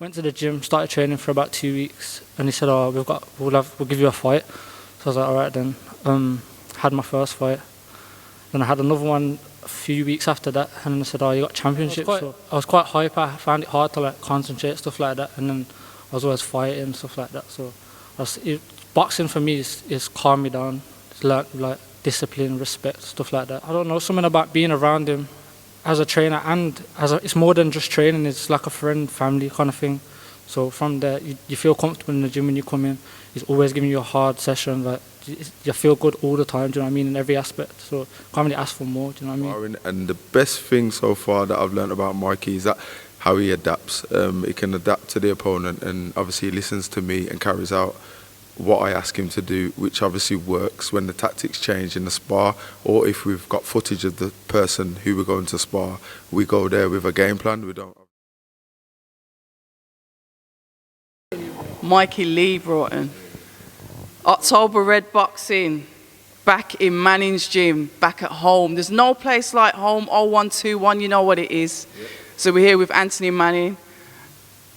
Went to the gym, started training for about 2 weeks, and he said, "Oh, we'll give you a fight." So I was like, "All right then." Had my first fight. Then I had another one a few weeks after that, and then they said, "Oh, you got championships." I was quite hyper. I found it hard to like concentrate, stuff like that, and then I was always fighting, stuff like that. So boxing for me is calm me down. It's like discipline, respect, stuff like that. I don't know, something about being around him as a trainer, and it's more than just training. It's like a friend, family kind of thing. So from there, you feel comfortable in the gym when you come in. He's always giving you a hard session. Like you feel good all the time. Do you know what I mean? In every aspect. So can't really ask for more. Do you know what I mean? And the best thing so far that I've learned about Mikey is that how he adapts. He can adapt to the opponent, and obviously he listens to me and carries out what I ask him to do, which obviously works when the tactics change in the spar, or if we've got footage of the person who we're going to spar, we go there with a game plan. We don't. Mikey Lee Broughton. October Red Boxing, back in Mannings Gym, back at home. There's no place like home, 0121, you know what it is. Yep. So we're here with Anthony Manning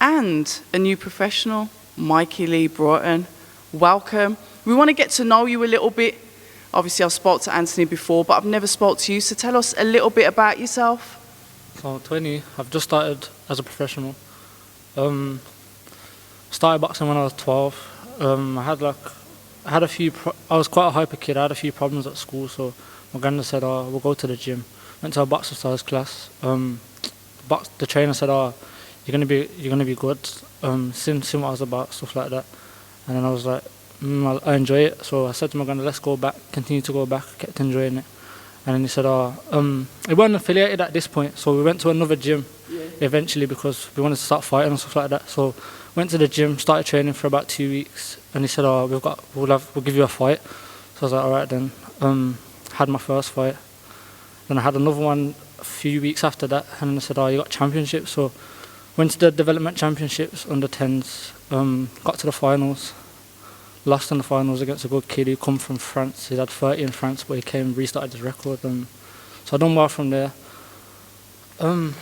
and a new professional, Mikey Lee Broughton. Welcome. We want to get to know you a little bit. Obviously I've spoke to Anthony before, but I've never spoke to you, so tell us a little bit about yourself. So I'm 20, I've just started as a professional. Started boxing when I was 12. I was quite a hyper kid. I had a few problems at school, so my granddad said, "Oh, we'll go to the gym." Went to a boxercise class. The trainer said, "Oh, you're gonna be good." Seen what I was about, stuff like that. And then I was like, I enjoy it. So I said to my granddad, "Let's go back." Continue to go back. Kept enjoying it. And then he said, "Oh, we weren't affiliated at this point, so we went to another gym eventually because we wanted to start fighting and stuff like that." So went to the gym, started training for about 2 weeks, and he said, "Oh, we'll give you a fight." So I was like, "All right then." Had my first fight. Then I had another one a few weeks after that, and then they said, "Oh, you got championships." So went to the development championships under 10s. Got to the finals. Lost in the finals against a good kid who come from France. He had 30 in France, but he came, restarted his record. So I done well from there. 10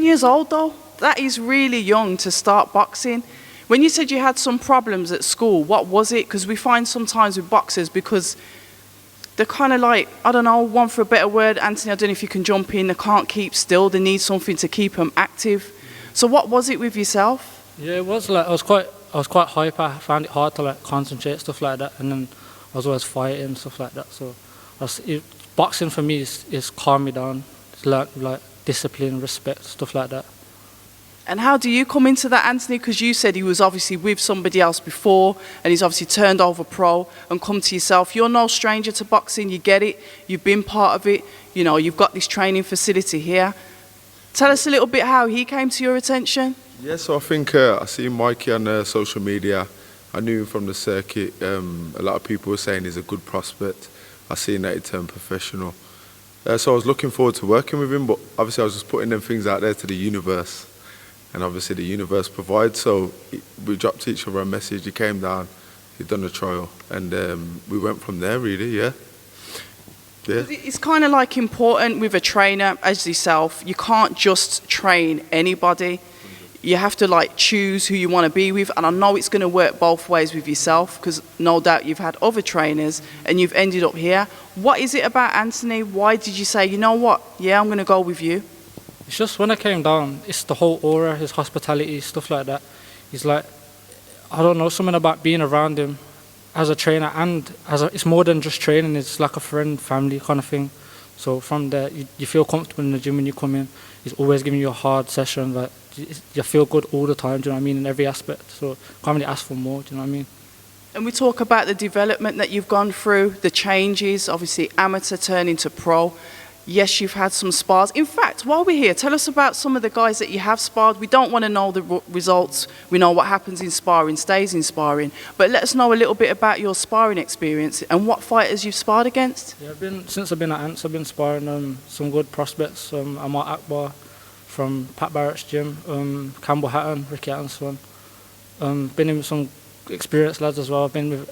years old though? That is really young to start boxing. When you said you had some problems at school, what was it? Because we find sometimes with boxers, because they're kind of like, I don't know, one for a better word, Anthony, I don't know if you can jump in, they can't keep still, they need something to keep them active. So what was it with yourself? Yeah, it was like, I was quite hyper. I found it hard to like concentrate, stuff like that, and then I was always fighting, stuff like that. So boxing for me is calm me down. It's like discipline, respect, stuff like that. And how do you come into that, Anthony? Because you said he was obviously with somebody else before, and he's obviously turned over pro and come to yourself. You're no stranger to boxing, you get it, you've been part of it, you know, you've got this training facility here. Tell us a little bit how he came to your attention. Yeah, so I think I see Mikey on social media. I knew him from the circuit. A lot of people were saying he's a good prospect. I seen that he turned professional. So I was looking forward to working with him, but obviously I was just putting them things out there to the universe. And obviously the universe provides, so we dropped each other a message. He came down, he'd done a trial, and we went from there really, yeah. It's kind of like important with a trainer as yourself. You can't just train anybody. You have to like choose who you want to be with, and I know it's going to work both ways with yourself, because no doubt you've had other trainers and you've ended up here. What is it about Anthony? Why did you say, you know what, yeah, I'm going to go with you? It's just when I came down, it's the whole aura, his hospitality, stuff like that. He's like, I don't know, something about being around him as a trainer, and it's more than just training. It's like a friend, family kind of thing. So from there, you feel comfortable in the gym when you come in. He's always giving you a hard session. Like you feel good all the time. Do you know what I mean? In every aspect. So can't really ask for more. Do you know what I mean? And we talk about the development that you've gone through, the changes. Obviously, amateur turning to pro. Yes, you've had some spars. In fact, while we're here, tell us about some of the guys that you have sparred. We don't want to know the results. We know what happens in sparring stays in sparring. But let us know a little bit about your sparring experience and what fighters you've sparred against. Yeah, since I've been at Ants, I've been sparring some good prospects. Amar Akbar from Pat Barrett's gym, Campbell Hatton, Ricky Atkinson. Been in with some experienced lads as well. I've been with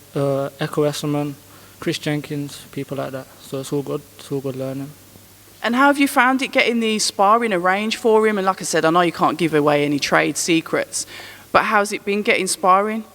Echo Esserman, Chris Jenkins, people like that. So it's all good. It's all good learning. And how have you found it getting the sparring arranged for him? And like I said, I know you can't give away any trade secrets, but how's it been getting sparring?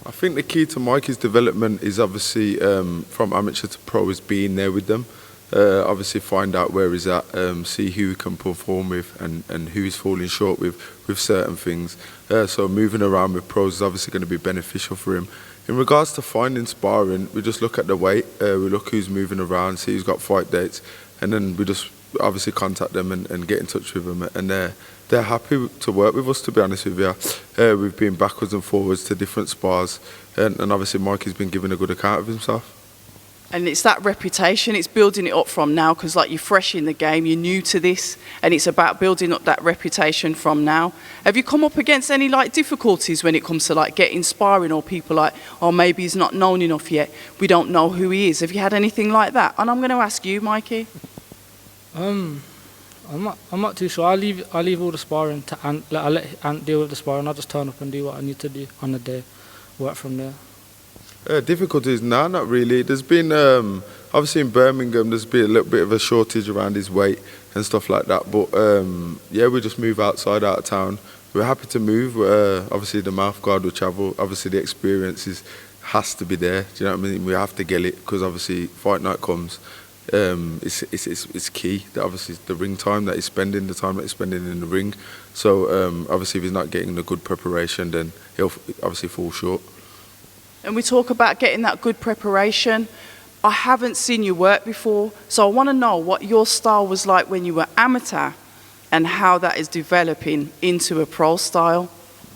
I think the key to Mikey's development is obviously from amateur to pro is being there with them. Obviously find out where he's at, see who he can perform with and who he's falling short with certain things. So moving around with pros is obviously going to be beneficial for him. In regards to finding sparring, we just look at the weight, we look who's moving around, see who's got fight dates, and then we just obviously contact them and get in touch with them. And they're happy to work with us, to be honest with you. We've been backwards and forwards to different spars, and obviously Mikey's been giving a good account of himself. And it's that reputation, it's building it up from now, because like you're fresh in the game, you're new to this, and it's about building up that reputation from now. Have you come up against any like difficulties when it comes to like getting sparring, or people like, oh, maybe he's not known enough yet, we don't know who he is? Have you had anything like that? And I'm going to ask you, Mikey. I'm not too sure. I leave all the sparring to Ant. Like, I let Ant deal with the sparring. I just turn up and do what I need to do on the day. Work from there. Difficulties? No, not really. There's been, obviously in Birmingham, there's been a little bit of a shortage around his weight and stuff like that. But yeah, we just move out of town. We're happy to move. Obviously the mouth guard will travel. Obviously the experience has to be there. Do you know what I mean? We have to get it because obviously fight night comes. It's key that obviously the ring time that he's spending, the time that he's spending in the ring. So obviously if he's not getting the good preparation, then he'll obviously fall short. And we talk about getting that good preparation. I haven't seen you work before, so I want to know what your style was like when you were amateur and how that is developing into a pro style.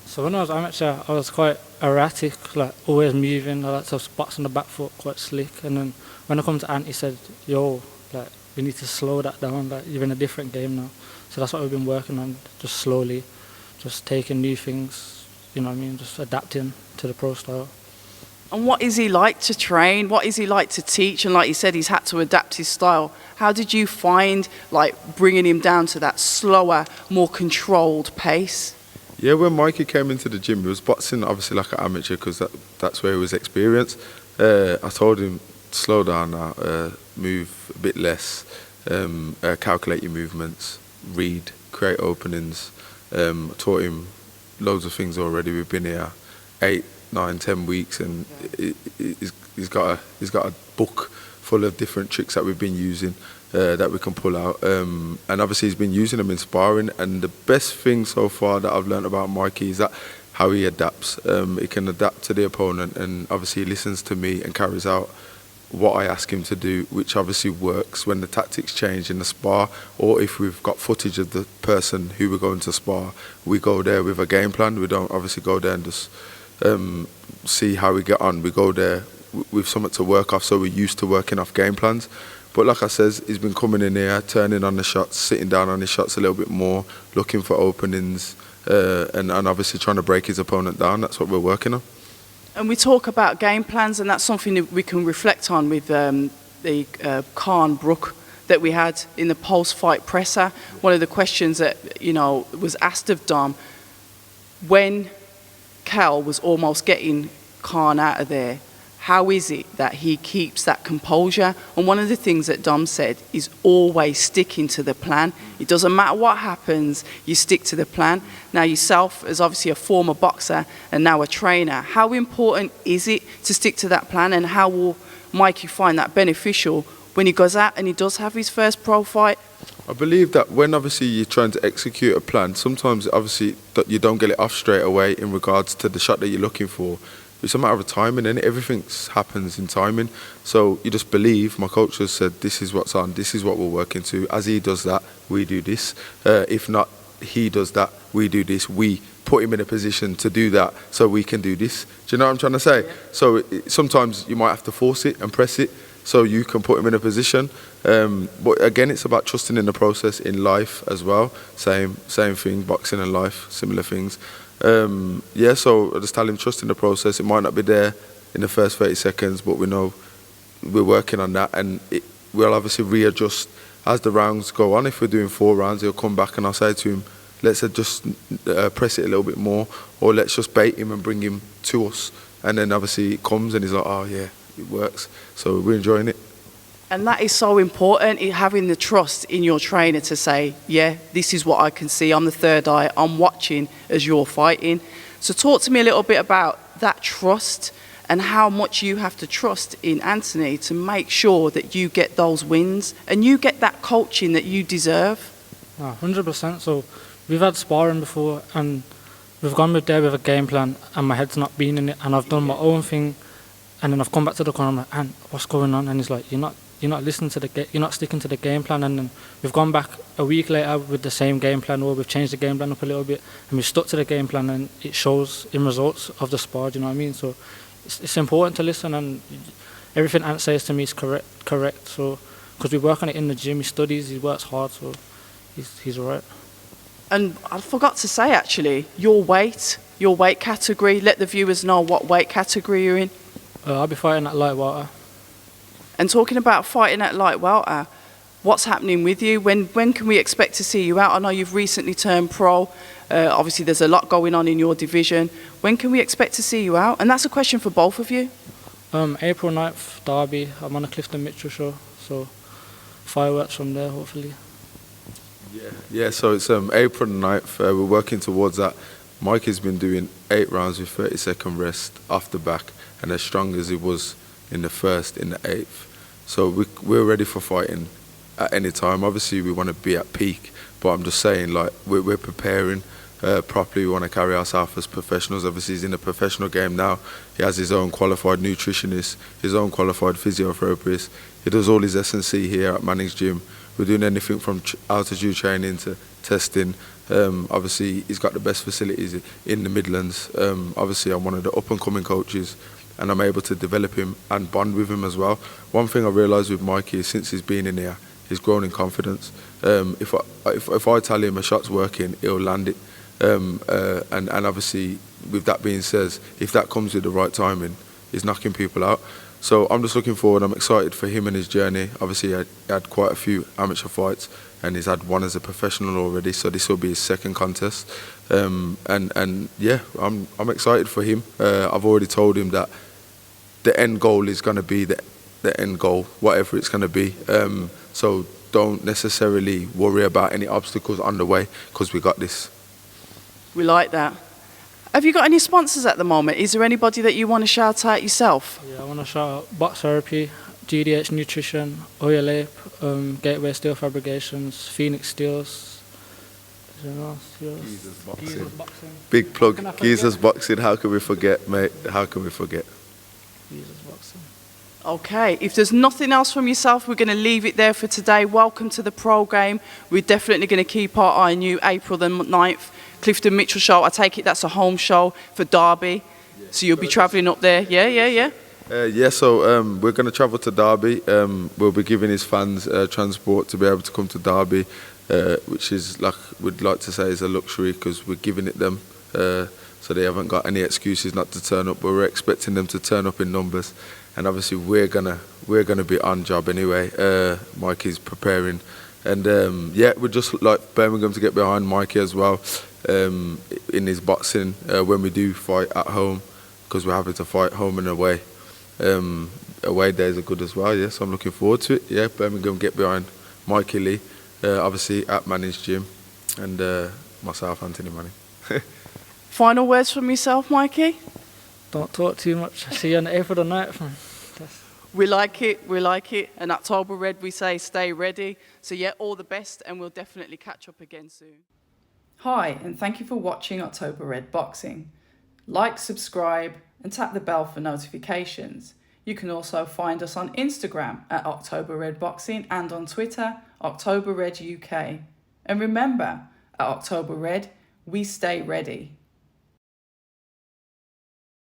So when I was amateur, I was quite erratic, like always moving. I like to box on the back foot, quite slick. And then when I come to Ant, he said, yo, like, we need to slow that down. Like, you're in a different game now. So that's what we've been working on, just slowly, just taking new things, you know what I mean, just adapting to the pro style. And what is he like to train? What is he like to teach? And like you said, he's had to adapt his style. How did you find like bringing him down to that slower, more controlled pace? Yeah, when Mikey came into the gym, he was boxing obviously like an amateur because that's where he was experienced. I told him, slow down now, move a bit less, calculate your movements, read, create openings. Taught him loads of things already. We've been here 8, 9, 10 weeks, and he's got a book full of different tricks that we've been using that we can pull out, and obviously he's been using them in sparring. And the best thing so far that I've learned about Mikey is that how he adapts. He can adapt to the opponent, and obviously he listens to me and carries out what I ask him to do, which obviously works when the tactics change in the spar, or if we've got footage of the person who we're going to spar, we go there with a game plan. We don't obviously go there and just see how we get on. We go there with something to work off, so we're used to working off game plans. But like I says, he's been coming in here, turning on the shots, sitting down on his shots a little bit more, looking for openings, and obviously trying to break his opponent down. That's what we're working on. And we talk about game plans, and that's something that we can reflect on with the Khan Brook that we had in the post-fight presser. One of the questions that was asked of Dom, when Cal was almost getting Khan out of there, how is it that he keeps that composure? And one of the things that Dom said is always sticking to the plan. It doesn't matter what happens, you stick to the plan. Now yourself, as obviously a former boxer and now a trainer, how important is it to stick to that plan, and how will Mikey find that beneficial when he goes out and he does have his first pro fight? I believe that when obviously you're trying to execute a plan, sometimes obviously that you don't get it off straight away in regards to the shot that you're looking for. It's a matter of timing, and everything happens in timing. So you just believe. My coach has said, this is what's on, this is what we're working to. As he does that, we do this. If not, he does that, we do this. We put him in a position to do that so we can do this. Do you know what I'm trying to say? Yeah. So sometimes you might have to force it and press it so you can put him in a position. But again, it's about trusting in the process in life as well. Same thing, boxing and life, similar things. Yeah, so I just tell him, trust in the process. It might not be there in the first 30 seconds, but we know we're working on that, and we'll obviously readjust as the rounds go on. If we're doing 4 rounds, he'll come back and I'll say to him, let's just press it a little bit more, or let's just bait him and bring him to us. And then obviously it comes and he's like, oh yeah, it works. So we're enjoying it. And that is so important, having the trust in your trainer to say, yeah, this is what I can see. I'm the third eye. I'm watching as you're fighting. So talk to me a little bit about that trust and how much you have to trust in Anthony to make sure that you get those wins and you get that coaching that you deserve. 100%. So we've had sparring before and we've gone there with a game plan and my head's not been in it and I've done my own thing and then I've come back to the corner and I'm like, "Ant, what's going on?" And he's like, you're not listening to you're not sticking to the game plan. And then we've gone back a week later with the same game plan, or we've changed the game plan up a little bit and we've stuck to the game plan and it shows in results of the spar, do you know what I mean? So it's important to listen, and everything Ant says to me is correct. So because we work on it in the gym, he studies, he works hard, so he's alright. And I forgot to say actually, your weight category, let the viewers know what weight category you're in. I'll be fighting at light water. And talking about fighting at light welter, what's happening with you? When can we expect to see you out? I know you've recently turned pro. Obviously, there's a lot going on in your division. When can we expect to see you out? And that's a question for both of you. April 9th, Derby. I'm on a Clifton Mitchell show, so fireworks from there, hopefully. Yeah. So it's April 9th. We're working towards that. Mikey's been doing 8 rounds with 30-second rest off the back, and as strong as he was in the first, in the 8th. So we're ready for fighting at any time. Obviously, we want to be at peak, but I'm just saying, like, we're preparing properly. We want to carry ourselves as professionals. Obviously, he's in the professional game now. He has his own qualified nutritionist, his own qualified physiotherapist. He does all his S&C here at Mannings Gym. We're doing anything from altitude training to testing. Obviously, he's got the best facilities in the Midlands. Obviously, I'm one of the up-and-coming coaches, and I'm able to develop him and bond with him as well. One thing I realised with Mikey is since he's been in here, he's grown in confidence. If I tell him a shot's working, he'll land it. And obviously, with that being said, if that comes with the right timing, he's knocking people out. So I'm just looking forward. I'm excited for him and his journey. Obviously, he had quite a few amateur fights, and he's had one as a professional already. So this will be his second contest. And yeah, I'm excited for him. I've already told him that the end goal is going to be the end goal, whatever it's going to be. So don't necessarily worry about any obstacles on the way, because we got this. We like that. Have you got any sponsors at the moment? Is there anybody that you want to shout out yourself? Yeah, I want to shout out Box Therapy, GDH Nutrition, Oil Ape, Gateway Steel Fabrications, Phoenix Steels. Geezers Boxing. Big plug, Geezers Boxing. How can we forget, mate? How can we forget? Geezers Boxing. Okay, if there's nothing else from yourself, we're going to leave it there for today. Welcome to the pro game. We're definitely going to keep our eye on you. April the 9th, Clifton Mitchell show. I take it that's a home show for Derby. Yeah. So you'll be travelling up there. Yeah, so we're going to travel to Derby. We'll be giving his fans transport to be able to come to Derby, which is, like we'd like to say, is a luxury, because we're giving it them. So they haven't got any excuses not to turn up, but we're expecting them to turn up in numbers. And obviously we're gonna be on job anyway. Mikey's preparing, and we'd just like Birmingham to get behind Mikey as well in his boxing when we do fight at home, because we're happy to fight home and away. Away days are good as well. Yeah, so I'm looking forward to it. Yeah, Birmingham, get behind Mikey Lee, obviously at Mannings Gym, and myself, Anthony Manning. Final words from yourself, Mikey? Don't talk too much. See you on April the 9th, man. We like it. And October Red, we say stay ready. So yeah, all the best, and we'll definitely catch up again soon. Hi, and thank you for watching October Red Boxing. Like, subscribe, and tap the bell for notifications. You can also find us on Instagram at October Red Boxing and on Twitter, October Red UK. And remember, at October Red, we stay ready.